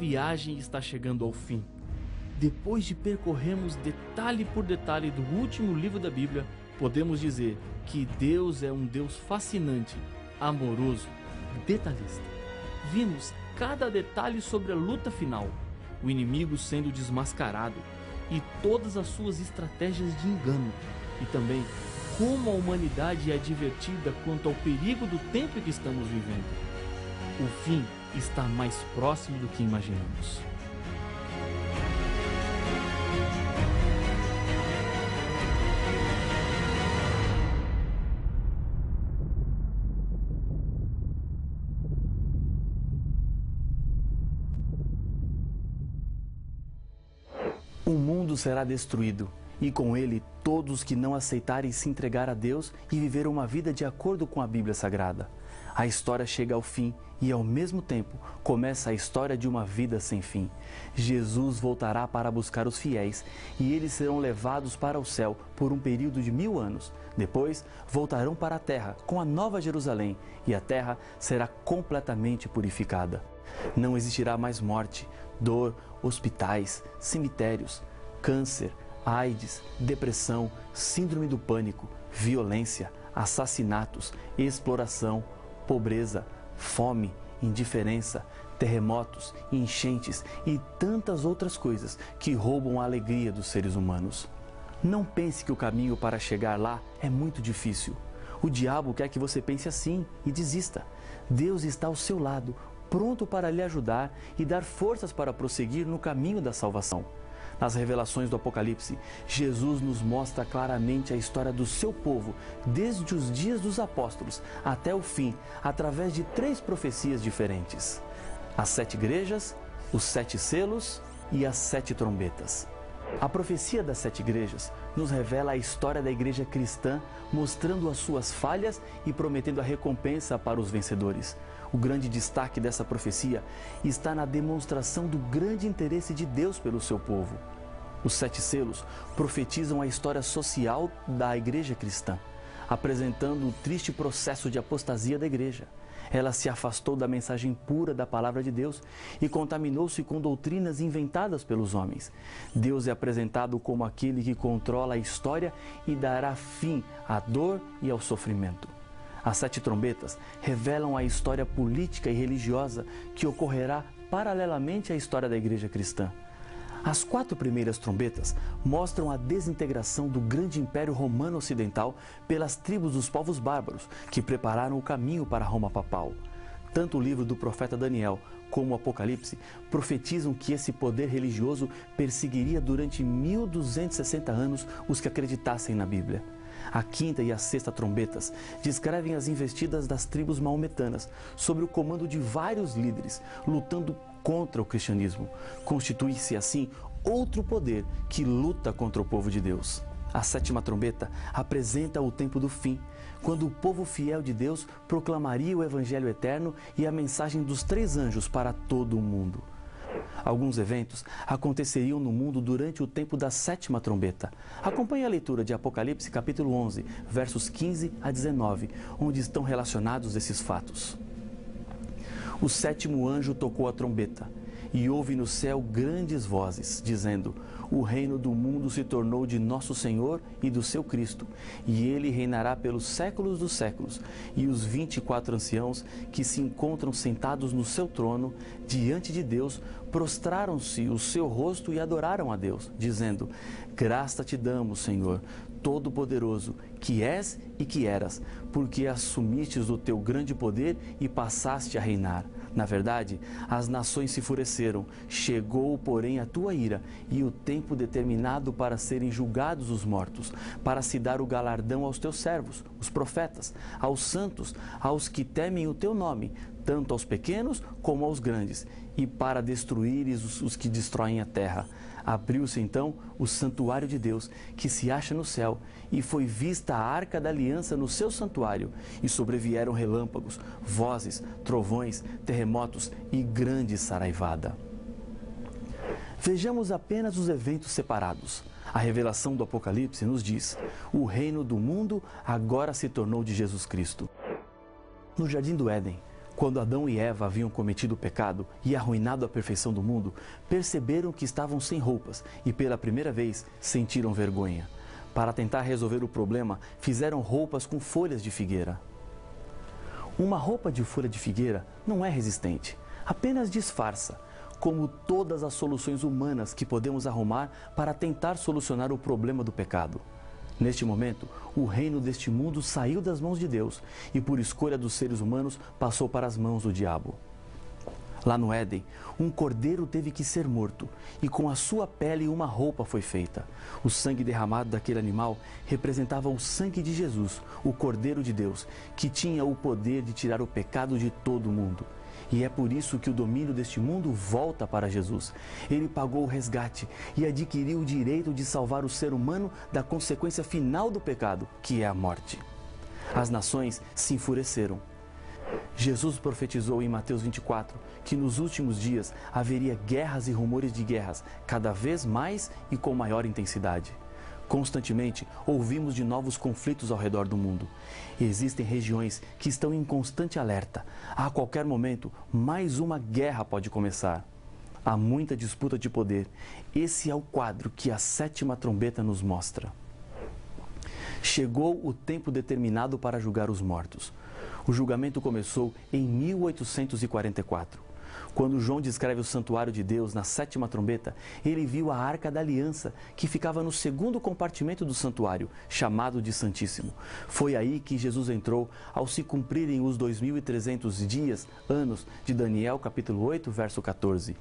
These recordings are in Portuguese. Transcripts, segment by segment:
viagem está chegando ao fim. Depois de percorrermos detalhe por detalhe do último livro da Bíblia, podemos dizer que Deus é um Deus fascinante, amoroso, detalhista. Vimos cada detalhe sobre a luta final, o inimigo sendo desmascarado e todas as suas estratégias de engano, e também como a humanidade é advertida quanto ao perigo do tempo em que estamos vivendo. O fim está mais próximo do que imaginamos. O mundo será destruído, e com ele todos que não aceitarem se entregar a Deus e viver uma vida de acordo com a Bíblia Sagrada. A história chega ao fim e, ao mesmo tempo, começa a história de uma vida sem fim. Jesus voltará para buscar os fiéis e eles serão levados para o céu por um período de 1000 anos. Depois, voltarão para a terra com a Nova Jerusalém e a terra será completamente purificada. Não existirá mais morte, dor, hospitais, cemitérios, câncer, AIDS, depressão, síndrome do pânico, violência, assassinatos, exploração, pobreza, fome, indiferença, terremotos, enchentes e tantas outras coisas que roubam a alegria dos seres humanos. Não pense que o caminho para chegar lá é muito difícil. O diabo quer que você pense assim e desista. Deus está ao seu lado, pronto para lhe ajudar e dar forças para prosseguir no caminho da salvação. Nas revelações do Apocalipse, Jesus nos mostra claramente a história do seu povo, desde os dias dos apóstolos até o fim, através de 3 profecias diferentes: as 7 igrejas, os 7 selos e as 7 trombetas. A profecia das 7 igrejas nos revela a história da igreja cristã, mostrando as suas falhas e prometendo a recompensa para os vencedores. O grande destaque dessa profecia está na demonstração do grande interesse de Deus pelo seu povo. Os 7 selos profetizam a história social da igreja cristã, apresentando o triste processo de apostasia da igreja. Ela se afastou da mensagem pura da palavra de Deus e contaminou-se com doutrinas inventadas pelos homens. Deus é apresentado como aquele que controla a história e dará fim à dor e ao sofrimento. As 7 trombetas revelam a história política e religiosa que ocorrerá paralelamente à história da igreja cristã. As 4 primeiras trombetas mostram a desintegração do grande Império Romano Ocidental pelas tribos dos povos bárbaros, que prepararam o caminho para Roma papal. Tanto o livro do profeta Daniel como o Apocalipse profetizam que esse poder religioso perseguiria durante 1260 anos os que acreditassem na Bíblia. A 5ª e a 6ª trombetas descrevem as investidas das tribos maometanas, sob o comando de vários líderes, lutando contra o cristianismo. Constitui-se assim outro poder que luta contra o povo de Deus. A 7ª trombeta apresenta o tempo do fim, quando o povo fiel de Deus proclamaria o Evangelho eterno e a mensagem dos 3 anjos para todo o mundo. Alguns eventos aconteceriam no mundo durante o tempo da 7ª trombeta. Acompanhe a leitura de Apocalipse capítulo 11, versos 15 a 19, onde estão relacionados esses fatos. O 7º anjo tocou a trombeta, e houve no céu grandes vozes, dizendo: o reino do mundo se tornou de nosso Senhor e do seu Cristo, e ele reinará pelos séculos dos séculos. E os 24 anciãos que se encontram sentados no seu trono, diante de Deus, prostraram-se o seu rosto e adoraram a Deus, dizendo: graça te damos, Senhor, Todo-Poderoso, que és e que eras, porque assumistes o teu grande poder e passaste a reinar. Na verdade, as nações se enfureceram, chegou, porém, a tua ira e o tempo determinado para serem julgados os mortos, para se dar o galardão aos teus servos, os profetas, aos santos, aos que temem o teu nome, tanto aos pequenos como aos grandes, e para destruíres os que destroem a terra. Abriu-se então o santuário de Deus, que se acha no céu, e foi vista a arca da aliança no seu santuário, e sobrevieram relâmpagos, vozes, trovões, terremotos e grande saraivada. Vejamos apenas os eventos separados. A revelação do Apocalipse nos diz: o reino do mundo agora se tornou de Jesus Cristo. No Jardim do Éden, Quando Adão e Eva haviam cometido o pecado e arruinado a perfeição do mundo, perceberam que estavam sem roupas e pela primeira vez sentiram vergonha. Para tentar resolver o problema, fizeram roupas com folhas de figueira. Uma roupa de folha de figueira não é resistente, apenas disfarça, como todas as soluções humanas que podemos arrumar para tentar solucionar o problema do pecado. Neste momento, o reino deste mundo saiu das mãos de Deus e, por escolha dos seres humanos, passou para as mãos do diabo. Lá no Éden, um cordeiro teve que ser morto e com a sua pele uma roupa foi feita. O sangue derramado daquele animal representava o sangue de Jesus, o Cordeiro de Deus, que tinha o poder de tirar o pecado de todo o mundo. E é por isso que o domínio deste mundo volta para Jesus. Ele pagou o resgate e adquiriu o direito de salvar o ser humano da consequência final do pecado, que é a morte. As nações se enfureceram. Jesus profetizou em Mateus 24 que nos últimos dias haveria guerras e rumores de guerras, cada vez mais e com maior intensidade. Constantemente ouvimos de novos conflitos ao redor do mundo. Existem regiões que estão em constante alerta. A qualquer momento, mais uma guerra pode começar. Há muita disputa de poder. Esse é o quadro que a 7ª trombeta nos mostra. Chegou o tempo determinado para julgar os mortos. O julgamento começou em 1844. Quando João descreve o santuário de Deus na 7ª trombeta, ele viu a Arca da Aliança, que ficava no segundo compartimento do santuário, chamado de Santíssimo. Foi aí que Jesus entrou ao se cumprirem os 2.300 dias, anos, de Daniel capítulo 8, verso 14.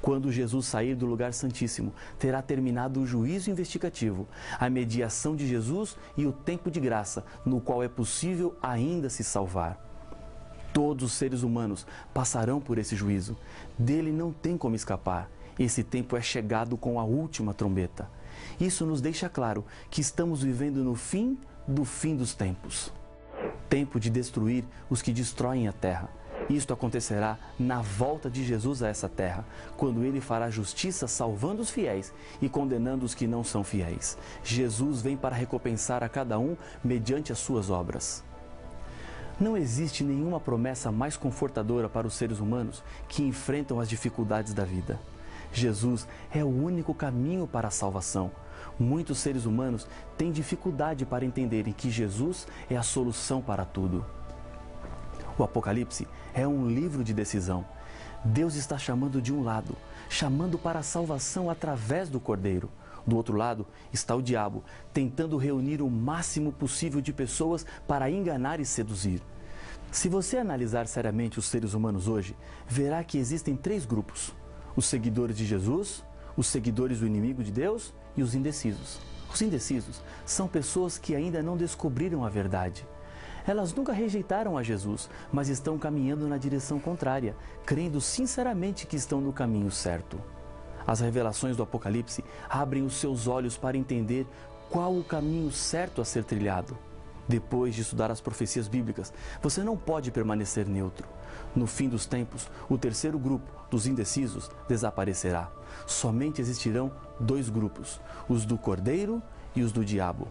Quando Jesus sair do lugar santíssimo, terá terminado o juízo investigativo, a mediação de Jesus e o tempo de graça, no qual é possível ainda se salvar. Todos os seres humanos passarão por esse juízo. Dele não tem como escapar. Esse tempo é chegado com a última trombeta. Isso nos deixa claro que estamos vivendo no fim do fim dos tempos. Tempo de destruir os que destroem a terra. Isto acontecerá na volta de Jesus a essa terra, quando ele fará justiça salvando os fiéis e condenando os que não são fiéis. Jesus vem para recompensar a cada um mediante as suas obras. Não existe nenhuma promessa mais confortadora para os seres humanos que enfrentam as dificuldades da vida. Jesus é o único caminho para a salvação. Muitos seres humanos têm dificuldade para entenderem que Jesus é a solução para tudo. O Apocalipse é um livro de decisão. Deus está chamando de um lado, chamando para a salvação através do Cordeiro. Do outro lado está o diabo, tentando reunir o máximo possível de pessoas para enganar e seduzir. Se você analisar seriamente os seres humanos hoje, verá que existem 3 grupos: os seguidores de Jesus, os seguidores do inimigo de Deus e os indecisos. Os indecisos são pessoas que ainda não descobriram a verdade. Elas nunca rejeitaram a Jesus, mas estão caminhando na direção contrária, crendo sinceramente que estão no caminho certo. As revelações do Apocalipse abrem os seus olhos para entender qual o caminho certo a ser trilhado. Depois de estudar as profecias bíblicas, você não pode permanecer neutro. No fim dos tempos, o terceiro grupo, dos indecisos, desaparecerá. Somente existirão 2 grupos, os do Cordeiro e os do diabo.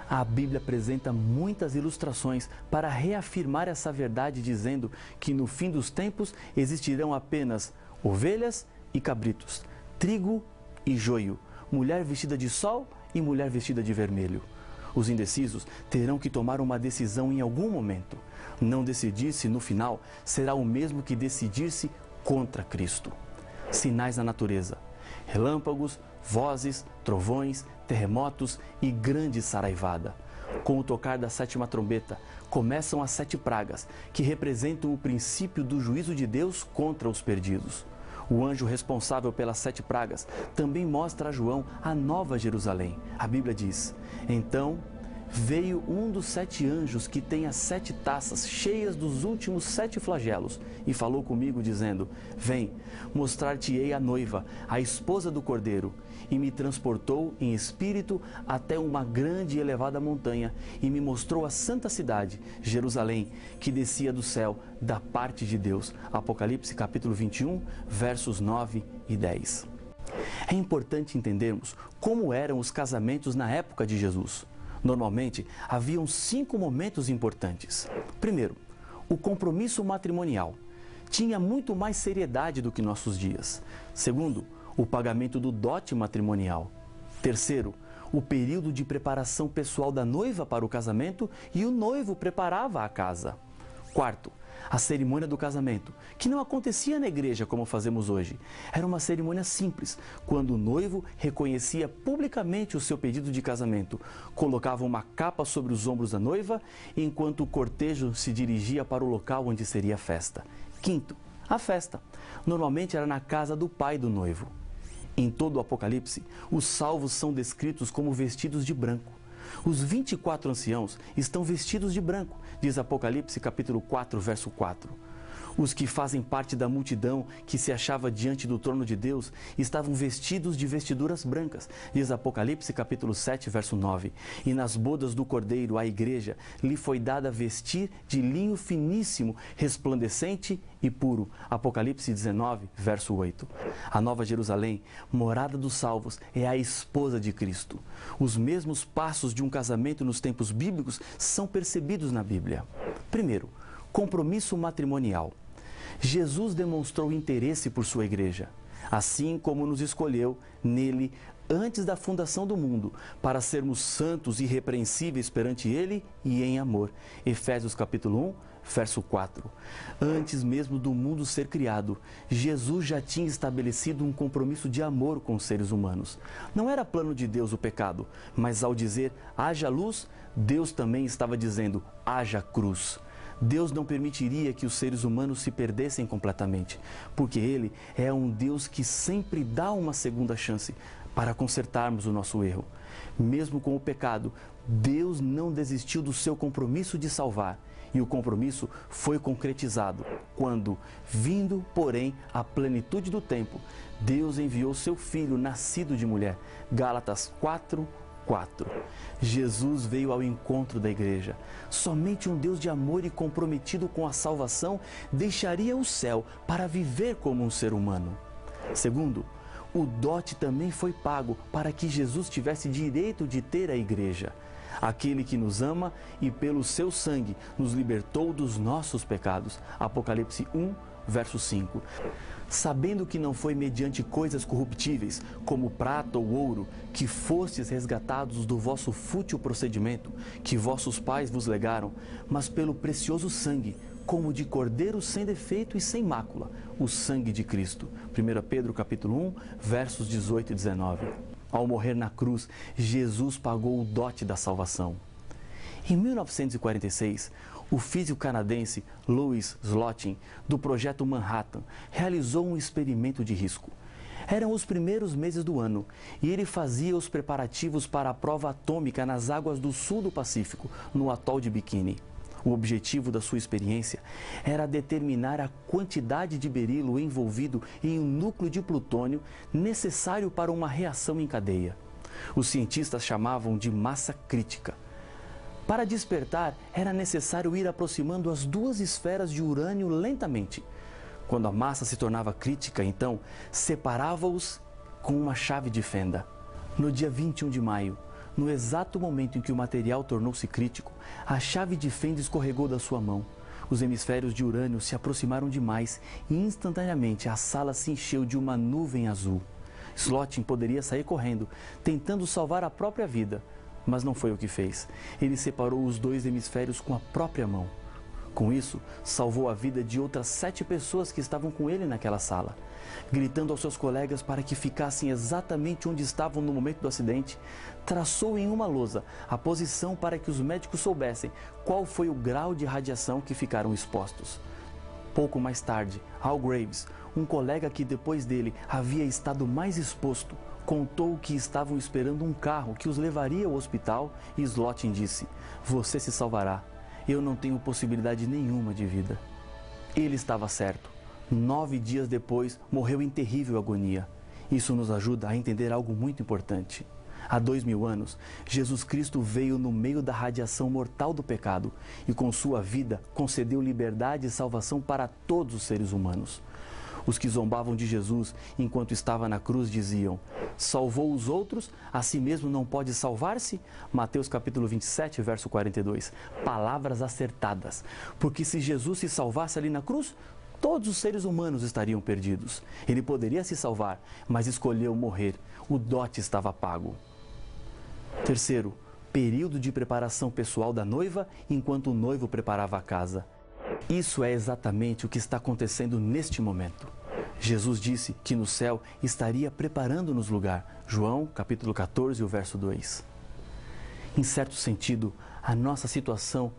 A Bíblia apresenta muitas ilustrações para reafirmar essa verdade, dizendo que no fim dos tempos existirão apenas ovelhas e cabritos, trigo e joio, mulher vestida de sol e mulher vestida de vermelho. Os indecisos terão que tomar uma decisão em algum momento. Não decidir-se no final será o mesmo que decidir-se contra Cristo. Sinais na natureza: relâmpagos, vozes, trovões, terremotos e grande saraivada. Com o tocar da 7ª trombeta, começam as 7 pragas, que representam o princípio do juízo de Deus contra os perdidos. O anjo responsável pelas 7 pragas também mostra a João a Nova Jerusalém. A Bíblia diz: então veio um dos 7 anjos que tem as 7 taças cheias dos últimos 7 flagelos e falou comigo dizendo: vem, mostrar-te-ei a noiva, a esposa do Cordeiro. E me transportou em espírito até uma grande e elevada montanha e me mostrou a santa cidade, Jerusalém, que descia do céu da parte de Deus. Apocalipse capítulo 21, versos 9 e 10. É importante entendermos como eram os casamentos na época de Jesus. Normalmente, haviam 5 momentos importantes. Primeiro, O compromisso matrimonial tinha muito mais seriedade do que nossos dias. Segundo, o pagamento do dote matrimonial. Terceiro, o período de preparação pessoal da noiva para o casamento e o noivo preparava a casa. Quarto, a cerimônia do casamento, que não acontecia na igreja como fazemos hoje. Era uma cerimônia simples, quando o noivo reconhecia publicamente o seu pedido de casamento, colocava uma capa sobre os ombros da noiva, enquanto o cortejo se dirigia para o local onde seria a festa. Quinto, a festa. Normalmente era na casa do pai do noivo. Em todo o Apocalipse, os salvos são descritos como vestidos de branco. Os 24 anciãos estão vestidos de branco, diz Apocalipse capítulo 4, verso 4. Os que fazem parte da multidão que se achava diante do trono de Deus estavam vestidos de vestiduras brancas, diz Apocalipse capítulo 7, verso 9. E nas bodas do Cordeiro, a igreja, lhe foi dada vestir de linho finíssimo, resplandecente e puro. Apocalipse 19, verso 8. A Nova Jerusalém, morada dos salvos, é a esposa de Cristo. Os mesmos passos de um casamento nos tempos bíblicos são percebidos na Bíblia. Primeiro, compromisso matrimonial. Jesus demonstrou interesse por sua igreja, assim como nos escolheu nele antes da fundação do mundo, para sermos santos e irrepreensíveis perante ele e em amor. Efésios capítulo 1, verso 4. Antes mesmo do mundo ser criado, Jesus já tinha estabelecido um compromisso de amor com os seres humanos. Não era plano de Deus o pecado, mas ao dizer haja luz, Deus também estava dizendo haja cruz. Deus não permitiria que os seres humanos se perdessem completamente, porque Ele é um Deus que sempre dá uma segunda chance para consertarmos o nosso erro. Mesmo com o pecado, Deus não desistiu do seu compromisso de salvar, e o compromisso foi concretizado quando, vindo, porém, à plenitude do tempo, Deus enviou seu Filho nascido de mulher. Gálatas 4, 4. Jesus veio ao encontro da igreja. Somente um Deus de amor e comprometido com a salvação deixaria o céu para viver como um ser humano. Segundo, o dote também foi pago para que Jesus tivesse direito de ter a igreja. Aquele que nos ama e pelo seu sangue nos libertou dos nossos pecados. Apocalipse 1, verso 5. Sabendo que não foi mediante coisas corruptíveis, como prata ou ouro, que fostes resgatados do vosso fútil procedimento, que vossos pais vos legaram, mas pelo precioso sangue, como de cordeiro sem defeito e sem mácula, o sangue de Cristo. 1 Pedro capítulo 1, versos 18 e 19. Ao morrer na cruz, Jesus pagou o dote da salvação. Em 1946, o físico canadense Louis Slotin, do projeto Manhattan, realizou um experimento de risco. Eram os primeiros meses do ano e ele fazia os preparativos para a prova atômica nas águas do sul do Pacífico, no atol de Bikini. O objetivo da sua experiência era determinar a quantidade de berilo envolvido em um núcleo de plutônio necessário para uma reação em cadeia. Os cientistas chamavam de massa crítica. Para despertar, era necessário ir aproximando as duas esferas de urânio lentamente. Quando a massa se tornava crítica, então, separava-os com uma chave de fenda. No dia 21 de maio, no exato momento em que o material tornou-se crítico, a chave de fenda escorregou da sua mão. Os hemisférios de urânio se aproximaram demais e instantaneamente a sala se encheu de uma nuvem azul. Slotin poderia sair correndo, tentando salvar a própria vida. Mas não foi o que fez. Ele separou os dois hemisférios com a própria mão. Com isso, salvou a vida de outras 7 pessoas que estavam com ele naquela sala. Gritando aos seus colegas para que ficassem exatamente onde estavam no momento do acidente, traçou em uma lousa a posição para que os médicos soubessem qual foi o grau de radiação que ficaram expostos. Pouco mais tarde, Al Graves, um colega que depois dele havia estado mais exposto, contou que estavam esperando um carro que os levaria ao hospital e Slotin disse: "Você se salvará. Eu não tenho possibilidade nenhuma de vida." Ele estava certo. 9 dias depois, morreu em terrível agonia. Isso nos ajuda a entender algo muito importante. Há 2000 anos, Jesus Cristo veio no meio da radiação mortal do pecado e com sua vida concedeu liberdade e salvação para todos os seres humanos. Os que zombavam de Jesus enquanto estava na cruz diziam: salvou os outros, a si mesmo não pode salvar-se? Mateus capítulo 27, verso 42. Palavras acertadas, porque se Jesus se salvasse ali na cruz, todos os seres humanos estariam perdidos. Ele poderia se salvar, mas escolheu morrer. O dote estava pago. Terceiro, período de preparação pessoal da noiva enquanto o noivo preparava a casa. Isso é exatamente o que está acontecendo neste momento. Jesus disse que no céu estaria preparando-nos lugar. João capítulo 14, o verso 2. Em certo sentido, a nossa situação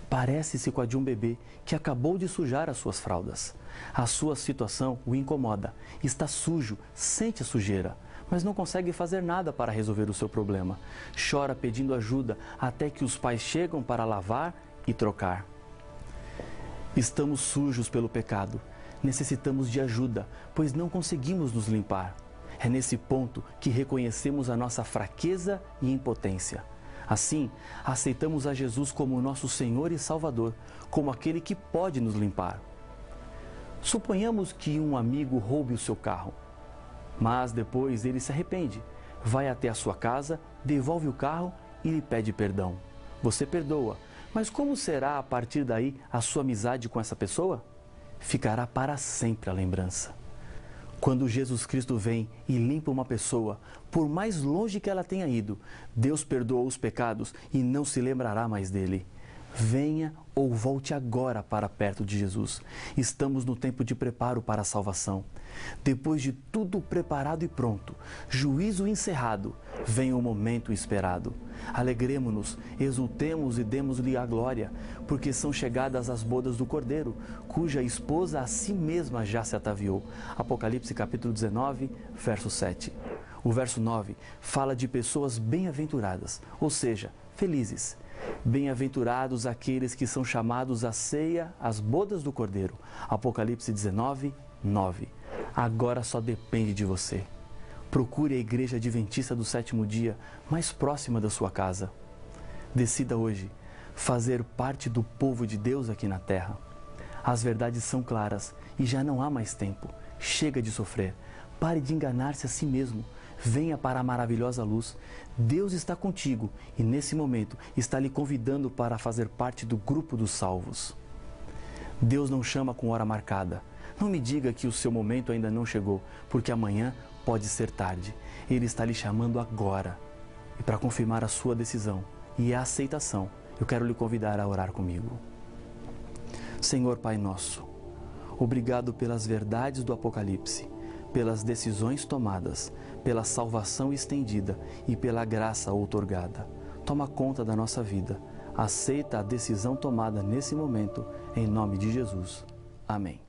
parece-se com a de um bebê que acabou de sujar as suas fraldas. A sua situação o incomoda, está sujo, sente a sujeira, mas não consegue fazer nada para resolver o seu problema. Chora pedindo ajuda até que os pais chegam para lavar e trocar. Estamos sujos pelo pecado, necessitamos de ajuda, pois não conseguimos nos limpar. É nesse ponto que reconhecemos a nossa fraqueza e impotência. Assim, aceitamos a Jesus como nosso Senhor e Salvador, como aquele que pode nos limpar. Suponhamos que um amigo roube o seu carro, mas depois ele se arrepende, vai até a sua casa, devolve o carro e lhe pede perdão. Você perdoa, mas como será a partir daí a sua amizade com essa pessoa? Ficará para sempre a lembrança. Quando Jesus Cristo vem e limpa uma pessoa, por mais longe que ela tenha ido, Deus perdoa os pecados e não se lembrará mais dele. Venha ou volte agora para perto de Jesus. Estamos no tempo de preparo para a salvação. Depois de tudo preparado e pronto, juízo encerrado, vem o momento esperado. Alegremo-nos, exultemos e demos-lhe a glória, porque são chegadas as bodas do Cordeiro, cuja esposa a si mesma já se ataviou. Apocalipse capítulo 19, verso 7. O verso 9 fala de pessoas bem-aventuradas, ou seja, felizes. Bem-aventurados aqueles que são chamados à ceia, às bodas do Cordeiro. Apocalipse 19, 9. Agora só depende de você. Procure a Igreja Adventista do Sétimo Dia mais próxima da sua casa. Decida hoje fazer parte do povo de Deus aqui na terra. As verdades são claras e já não há mais tempo. Chega de sofrer. Pare de enganar-se a si mesmo. Venha para a maravilhosa luz. Deus está contigo e nesse momento está lhe convidando para fazer parte do grupo dos salvos. Deus não chama com hora marcada. Não me diga que o seu momento ainda não chegou, porque amanhã pode ser tarde. Ele está lhe chamando agora. E para confirmar a sua decisão e a aceitação, eu quero lhe convidar a orar comigo. Senhor Pai nosso, obrigado pelas verdades do Apocalipse, pelas decisões tomadas, pela salvação estendida e pela graça outorgada. Toma conta da nossa vida. Aceita a decisão tomada nesse momento, em nome de Jesus. Amém.